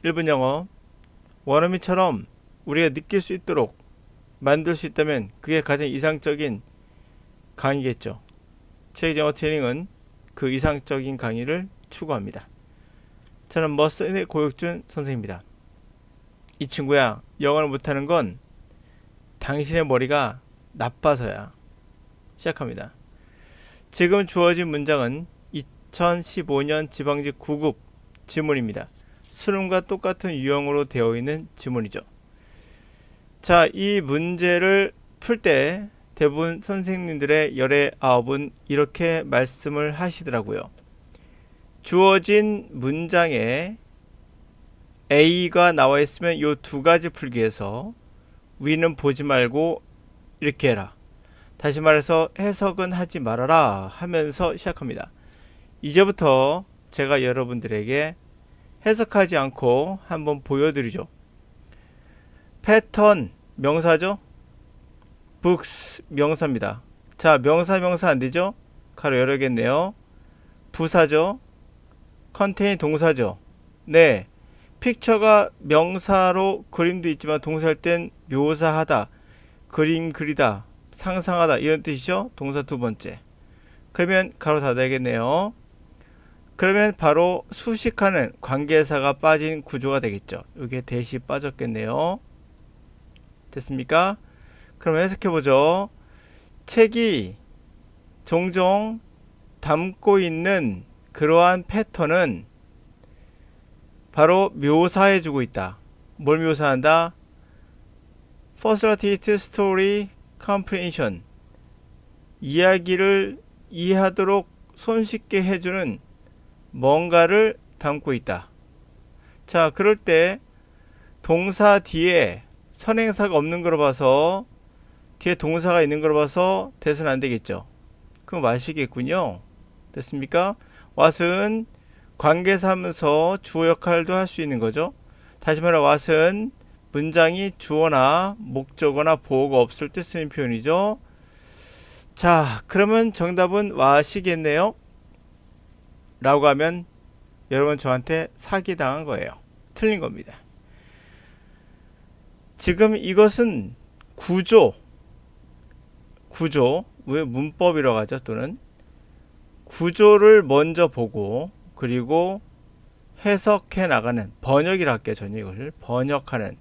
일본 영어 원어민처럼 우리가 느낄 수 있도록 만들 수 있다면 그게 가장 이상적인 강의겠죠. 체육 영어 트레이닝은 그 이상적인 강의를 추구합니다. 저는 머슨의 고혁준 선생입니다. 이 친구야, 영어를 못하는 건 당신의 머리가 나빠서야. 시작합니다. 지금 주어진 문장은 2015년 지방직 9급 지문입니다. 수능과 똑같은 유형으로 되어 있는 지문이죠. 자, 이 문제를 풀 때 대부분 선생님들의 열의 아홉은 이렇게 말씀을 하시더라고요. 주어진 문장에 A가 나와 있으면 이 두 가지 풀기 위해서 위는 보지 말고 이렇게 해라. 다시 말해서 해석은 하지 말아라 하면서 시작합니다. 이제부터 제가 여러분들에게 해석하지 않고 한번 보여드리죠. 패턴 명사죠. books 명사입니다. 자, 명사 안되죠? 가로 열어야겠네요. 부사죠. contain 동사죠. 네, 픽처가 명사로 그림도 있지만 동사할 땐 묘사하다, 그림 그리다, 상상하다 이런 뜻이죠. 동사 두 번째. 그러면 가로 닫아야겠네요. 그러면 바로 수식하는 관계사가 빠진 구조가 되겠죠. 이게 대시 빠졌겠네요. 됐습니까? 그럼 해석해보죠. 책이 종종 담고 있는 그러한 패턴은 바로 묘사해주고 있다. 뭘 묘사한다? Facilitate Story Comprehension. 이야기를 이해하도록 손쉽게 해주는 뭔가를 담고 있다. 자, 그럴 때 동사 뒤에 선행사가 없는 걸 봐서, 뒤에 동사가 있는 걸 봐서 대수는 안 되겠죠. 그럼 마시겠군요. 됐습니까? what은 관계사 하면서 주어 역할도 할 수 있는 거죠. 다시 말해 what은 문장이 주어나 목적어나 보어가 없을 때 쓰는 표현이죠. 자, 그러면 정답은 what이겠네요. 라고 하면 여러분 저한테 사기당한 거예요. 틀린 겁니다. 지금 이것은 구조, 왜 문법이라고 하죠? 또는 구조를 먼저 보고 그리고 해석해 나가는, 번역이라 할게요. 저는 이걸 번역하는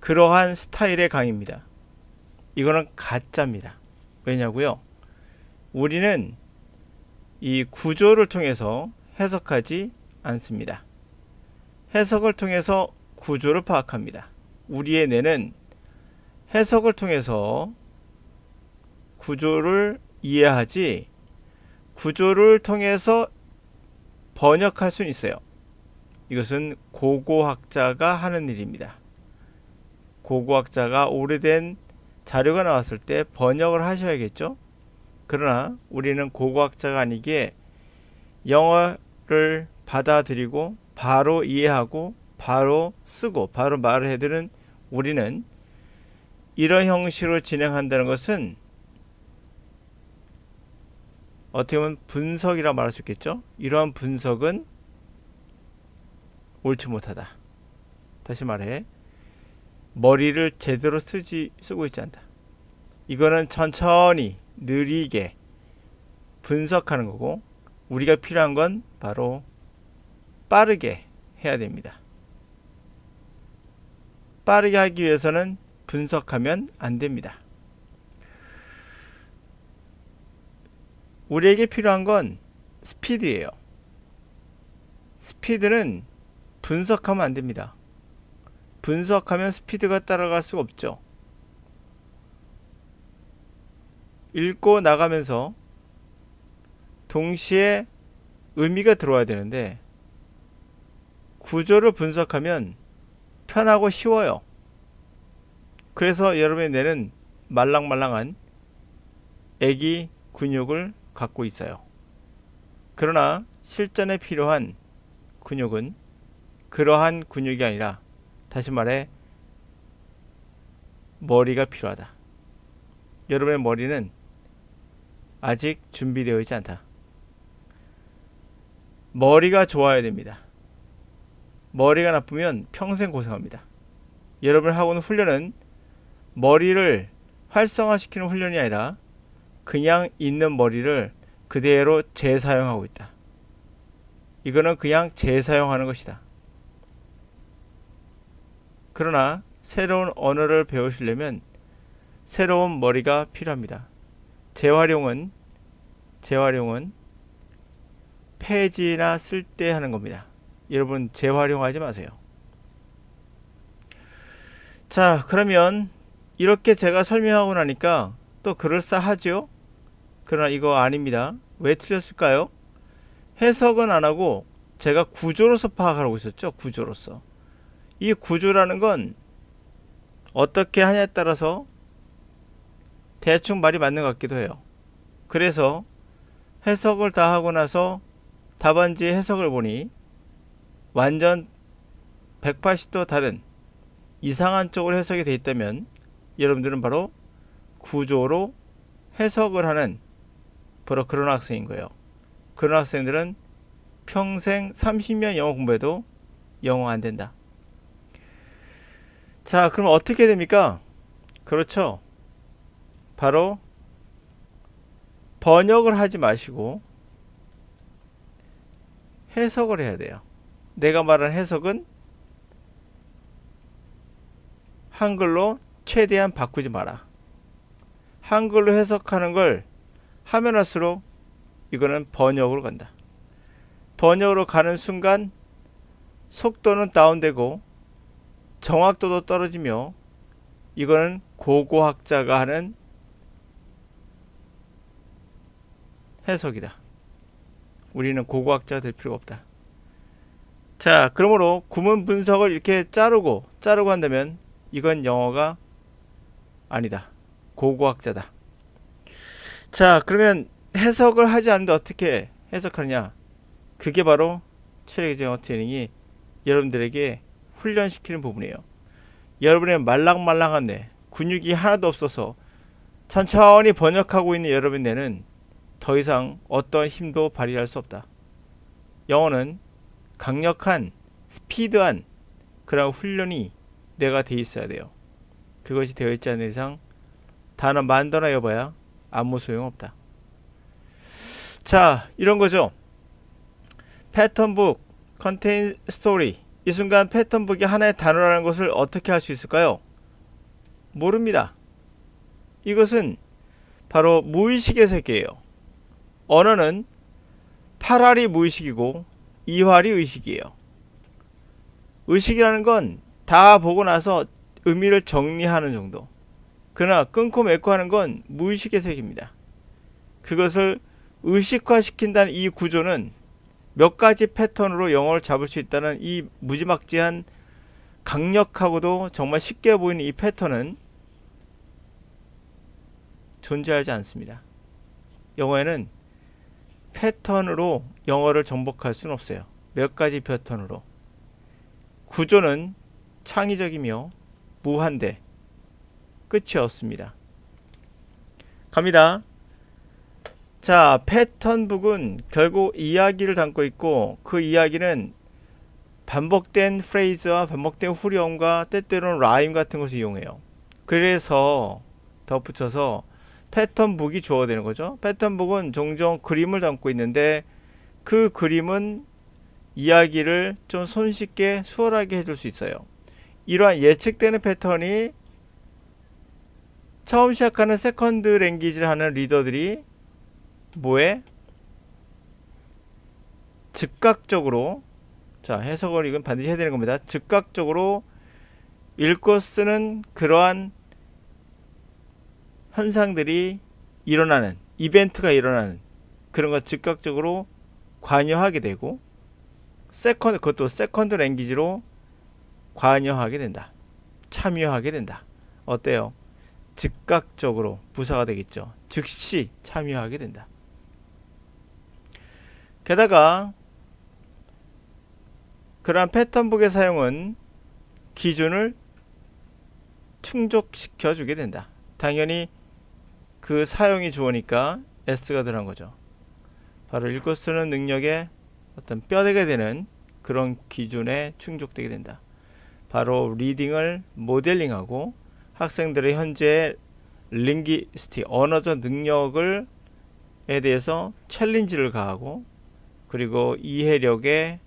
그러한 스타일의 강의입니다. 이거는 가짜입니다. 왜냐고요? 우리는 이 구조를 통해서 해석하지 않습니다. 해석을 통해서 구조를 파악합니다. 우리의 뇌는 해석을 통해서 구조를 이해하지 구조를 통해서 번역할 수는 있어요. 이것은 고고학자가 하는 일입니다. 고고학자가 오래된 자료가 나왔을 때 번역을 하셔야겠죠. 그러나 우리는 고고학자가 아니기에 영어를 받아들이고 바로 이해하고 바로 쓰고 바로 말을 해드는 우리는 이런 형식으로 진행한다는 것은 어떻게 보면 분석이라 말할 수 있겠죠. 이러한 분석은 옳지 못하다. 다시 말해 머리를 제대로 쓰고 있지 않다. 이거는 천천히 느리게 분석하는 거고, 우리가 필요한 건 바로 빠르게 해야 됩니다. 빠르게 하기 위해서는 분석하면 안 됩니다. 우리에게 필요한 건 스피드예요. 스피드는 분석하면 안 됩니다. 분석하면 스피드가 따라갈 수가 없죠. 읽고 나가면서 동시에 의미가 들어와야 되는데 구조를 분석하면 편하고 쉬워요. 그래서 여러분의 뇌는 말랑말랑한 애기 근육을 갖고 있어요. 그러나 실전에 필요한 근육은 그러한 근육이 아니라, 다시 말해 머리가 필요하다. 여러분의 머리는 아직 준비되어 있지 않다. 머리가 좋아야 됩니다. 머리가 나쁘면 평생 고생합니다. 여러분 하고 있는 훈련은 머리를 활성화시키는 훈련이 아니라 그냥 있는 머리를 그대로 재사용하고 있다. 이거는 그냥 재사용하는 것이다. 그러나 새로운 언어를 배우시려면 새로운 머리가 필요합니다. 재활용은 폐지나 쓸 때 하는 겁니다. 여러분 재활용하지 마세요. 자, 그러면 이렇게 제가 설명하고 나니까 또 그럴싸하죠? 그러나 이거 아닙니다. 왜 틀렸을까요? 해석은 안 하고 제가 구조로서 파악하고 있었죠. 구조로서. 이 구조라는 건 어떻게 하냐에 따라서 대충 말이 맞는 것 같기도 해요. 그래서 해석을 다 하고 나서 답안지 해석을 보니 완전 180도 다른 이상한 쪽으로 해석이 되어 있다면 여러분들은 바로 구조로 해석을 하는 바로 그런 학생인 거예요. 그런 학생들은 평생 30년 영어 공부해도 영어 안 된다. 자, 그럼 어떻게 됩니까? 그렇죠. 바로 번역을 하지 마시고 해석을 해야 돼요. 내가 말한 해석은 한글로 최대한 바꾸지 마라. 한글로 해석하는 걸 하면 할수록 이거는 번역으로 간다. 번역으로 가는 순간 속도는 다운되고 정확도도 떨어지며 이거는 고고학자가 하는 해석이다. 우리는 고고학자가 될 필요가 없다. 자, 그러므로 구문 분석을 이렇게 자르고 한다면 이건 영어가 아니다. 고고학자다. 자, 그러면 해석을 하지 않는데 어떻게 해석하느냐? 그게 바로 체력의 영어 트레이닝이 여러분들에게 훈련시키는 부분이에요. 여러분의 말랑말랑한 뇌, 근육이 하나도 없어서 천천히 번역하고 있는 여러분의 뇌는 더 이상 어떤 힘도 발휘할 수 없다. 영어는 강력한, 스피드한 그런 훈련이 뇌가 돼 있어야 돼요. 그것이 되어 있지 않는 이상 단어 만더나 외워봐야 아무 소용없다. 자, 이런 거죠. 패턴북, 컨테인 스토리. 이 순간 패턴북이 하나의 단어라는 것을 어떻게 할 수 있을까요? 모릅니다. 이것은 바로 무의식의 세계예요. 언어는 8할이 무의식이고 2할이 의식이에요. 의식이라는 건 다 보고 나서 의미를 정리하는 정도. 그러나 끊고 맺고 하는 건 무의식의 세계입니다. 그것을 의식화시킨다는 이 구조는 몇 가지 패턴으로 영어를 잡을 수 있다는 이 무지막지한 강력하고도 정말 쉽게 보이는 이 패턴은 존재하지 않습니다. 영어에는 패턴으로 영어를 정복할 수는 없어요. 몇 가지 패턴으로. 구조는 창의적이며 무한대. 끝이 없습니다. 갑니다. 자, 패턴북은 결국 이야기를 담고 있고 그 이야기는 반복된 프레이즈와 반복된 후렴과 때때로는 라임 같은 것을 이용해요. 그래서 덧붙여서 패턴북이 주어되는 거죠. 패턴북은 종종 그림을 담고 있는데 그 그림은 이야기를 좀 손쉽게 수월하게 해줄 수 있어요. 이러한 예측되는 패턴이 처음 시작하는 세컨드 랭귀지를 하는 리더들이 뭐에? 즉각적으로, 자, 해석을 이건 반드시 해야 되는 겁니다. 즉각적으로 읽고 쓰는 그러한 현상들이 일어나는, 이벤트가 일어나는 그런 것 즉각적으로 관여하게 되고 그것도 세컨드 랭귀지로 관여하게 된다. 참여하게 된다. 어때요? 즉각적으로 부사가 되겠죠. 즉시 참여하게 된다. 게다가 그러한 패턴북의 사용은 기준을 충족시켜 주게 된다. 당연히 그 사용이 주어니까 S가 들어간 거죠. 바로 읽고 쓰는 능력에 어떤 뼈대가 되는 그런 기준에 충족되게 된다. 바로 리딩을 모델링하고 학생들의 현재 링귀스틱 언어적 능력을 에 대해서 챌린지를 가하고 그리고 이해력에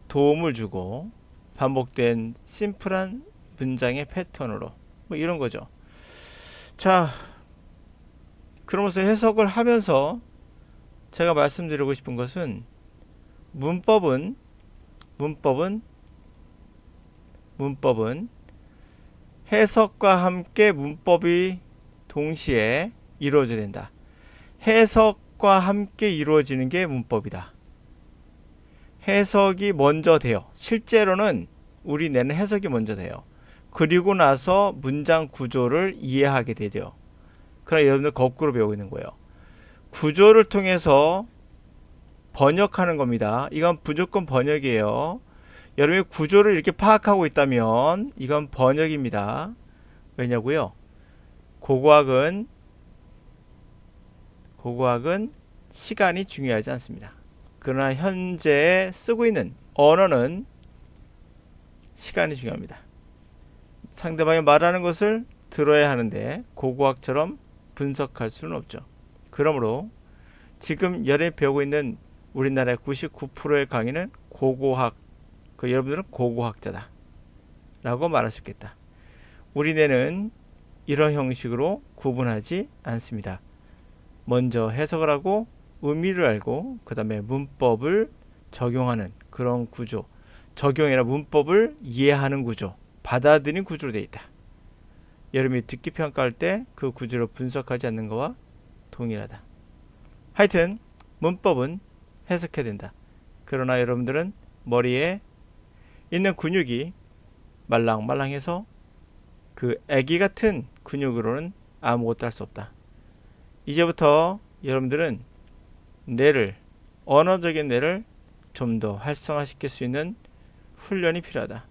도움을 주고 반복된 심플한 문장의 패턴으로 뭐 이런 거죠. 자, 그러면서 해석을 하면서 제가 말씀드리고 싶은 것은 문법은 해석과 함께 문법이 동시에 이루어져야 된다. 해석과 함께 이루어지는 게 문법이다. 해석이 먼저 돼요. 실제로는 우리 뇌는 해석이 먼저 돼요. 그리고 나서 문장 구조를 이해하게 되죠. 그러나 여러분들 거꾸로 배우고 있는 거예요. 구조를 통해서 번역하는 겁니다. 이건 무조건 번역이에요. 여러분이 구조를 이렇게 파악하고 있다면 이건 번역입니다. 왜냐고요? 고고학은 시간이 중요하지 않습니다. 그러나 현재 쓰고 있는 언어는 시간이 중요합니다. 상대방이 말하는 것을 들어야 하는데 고고학처럼 분석할 수는 없죠. 그러므로 지금 여러분이 배우고 있는 우리나라의 99%의 강의는 고고학, 여러분들은 고고학자다 라고 말할 수 있겠다. 우리 뇌는 이런 형식으로 구분하지 않습니다. 먼저 해석을 하고 의미를 알고 그 다음에 문법을 적용하는 그런 구조, 적용이나 문법을 이해하는 구조, 받아들이는 구조로 되어 있다. 여러분이 듣기 평가할 때 그 구조를 분석하지 않는 것과 동일하다. 하여튼 문법은 해석해야 된다. 그러나 여러분들은 머리에 있는 근육이 말랑말랑해서 그 애기 같은 근육으로는 아무것도 할 수 없다. 이제부터 여러분들은 뇌를, 언어적인 뇌를 좀 더 활성화시킬 수 있는 훈련이 필요하다.